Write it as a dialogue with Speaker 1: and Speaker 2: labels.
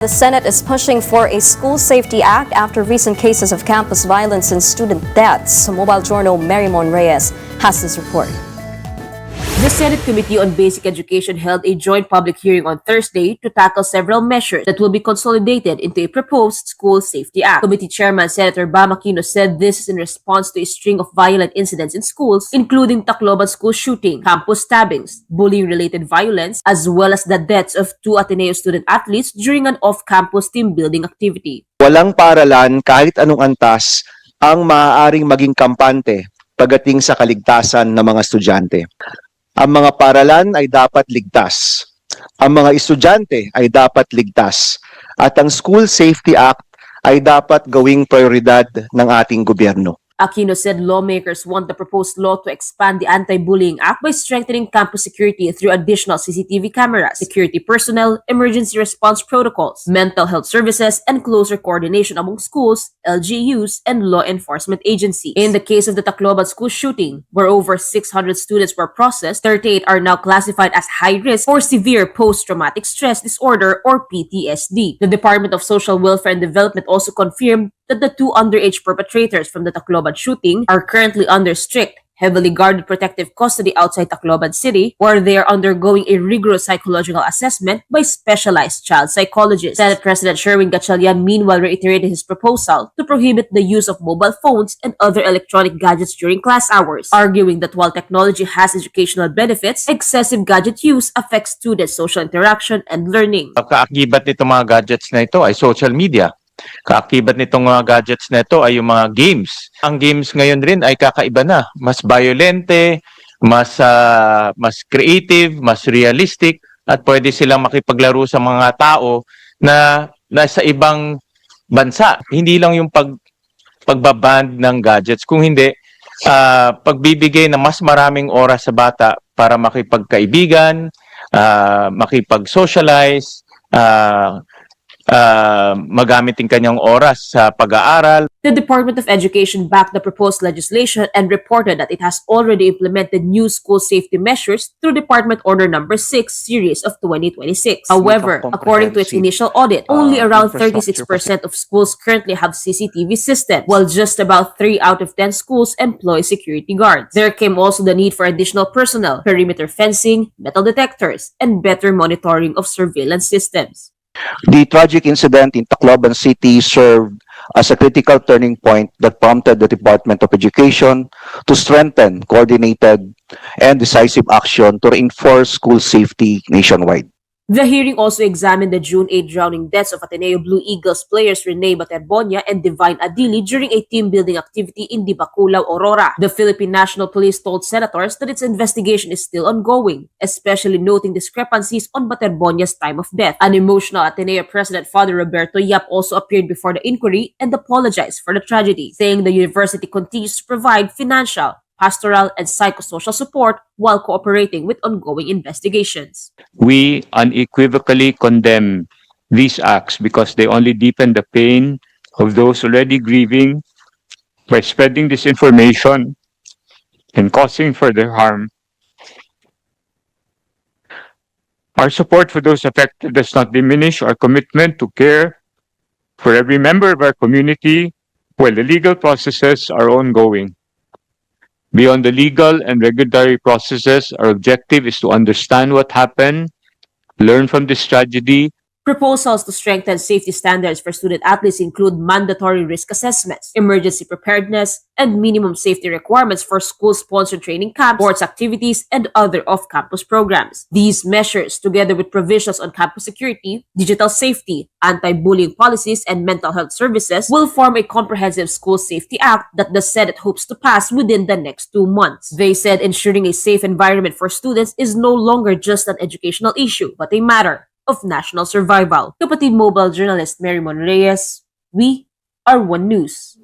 Speaker 1: The Senate is pushing for a School Safety Act after recent cases of campus violence and student deaths. Mobile Journal Marymon Reyes has this report.
Speaker 2: The Senate Committee on Basic Education held a joint public hearing on Thursday to tackle several measures that will be consolidated into a proposed School Safety Act. Committee Chairman Senator Bam Aquino said this is in response to a string of violent incidents in schools, including Tacloban school shooting, campus stabbings, bullying-related violence, as well as the deaths of 2 Ateneo student athletes during an off-campus team-building activity.
Speaker 3: Walang paaralan kahit anong antas ang maaaring maging kampante pagdating sa kaligtasan ng mga estudyante. Ang mga paaralan ay dapat ligtas. Ang mga estudyante ay dapat ligtas. At ang School Safety Act ay dapat gawing prioridad ng ating gobyerno.
Speaker 2: Aquino said lawmakers want the proposed law to expand the Anti-Bullying Act by strengthening campus security through additional CCTV cameras, security personnel, emergency response protocols, mental health services, and closer coordination among schools, LGUs, and law enforcement agencies. In the case of the Tacloban school shooting, where over 600 students were processed, 38 are now classified as high risk for severe post-traumatic stress disorder or PTSD. The Department of Social Welfare and Development also confirmed that the 2 underage perpetrators from the Tacloban shooting are currently under strict, heavily guarded protective custody outside Tacloban City, where they are undergoing a rigorous psychological assessment by specialized child psychologists. Senate President Sherwin Gatchalian meanwhile reiterated his proposal to prohibit the use of mobile phones and other electronic gadgets during class hours, arguing that while technology has educational benefits, excessive gadget use affects students' social interaction and learning.
Speaker 4: Kaakibat nitong mga gadgets na ito ay social media. Kaakibat nitong mga gadgets na ito ay yung mga games. Ang games ngayon rin ay kakaiba na. Mas violente, mas creative, mas realistic, at pwede silang makipaglaro sa mga tao na nasa ibang bansa. Hindi lang yung pagbaband ng gadgets, kung hindi, pagbibigay ng mas maraming oras sa bata para makipagkaibigan, makipag-socialize, magamit yung kanyang oras sa pag-aaral.
Speaker 2: The Department of Education backed the proposed legislation and reported that it has already implemented new school safety measures through Department Order No. 6 series of 2026. However, according to its initial audit, only around 36% of schools currently have CCTV systems, while just about 3 out of 10 schools employ security guards. There came also the need for additional personnel, perimeter fencing, metal detectors, and better monitoring of surveillance systems.
Speaker 3: The tragic incident in Tacloban City served as a critical turning point that prompted the Department of Education to strengthen coordinated and decisive action to reinforce school safety nationwide.
Speaker 2: The hearing also examined the June 8 drowning deaths of Ateneo Blue Eagles players Rene Baterbonia and Divine Adili during a team-building activity in Dibaculao, Aurora. The Philippine National Police told senators that its investigation is still ongoing, especially noting discrepancies on Baterbonia's time of death. An emotional Ateneo President Father Roberto Yap also appeared before the inquiry and apologized for the tragedy, saying the university continues to provide financial, pastoral, and psychosocial support while cooperating with ongoing investigations.
Speaker 5: We unequivocally condemn these acts because they only deepen the pain of those already grieving by spreading disinformation and causing further harm. Our support for those affected does not diminish our commitment to care for every member of our community while the legal processes are ongoing. Beyond the legal and regulatory processes, our objective is to understand what happened, learn from this tragedy.
Speaker 2: Proposals to strengthen safety standards for student athletes include mandatory risk assessments, emergency preparedness, and minimum safety requirements for school-sponsored training camps, sports activities, and other off-campus programs. These measures, together with provisions on campus security, digital safety, anti-bullying policies, and mental health services, will form a comprehensive School Safety Act that the Senate hopes to pass within the next 2 months. They said ensuring a safe environment for students is no longer just an educational issue, but a matter of national survival. Kapatid Mobile journalist Marymon Reyes, we are One News.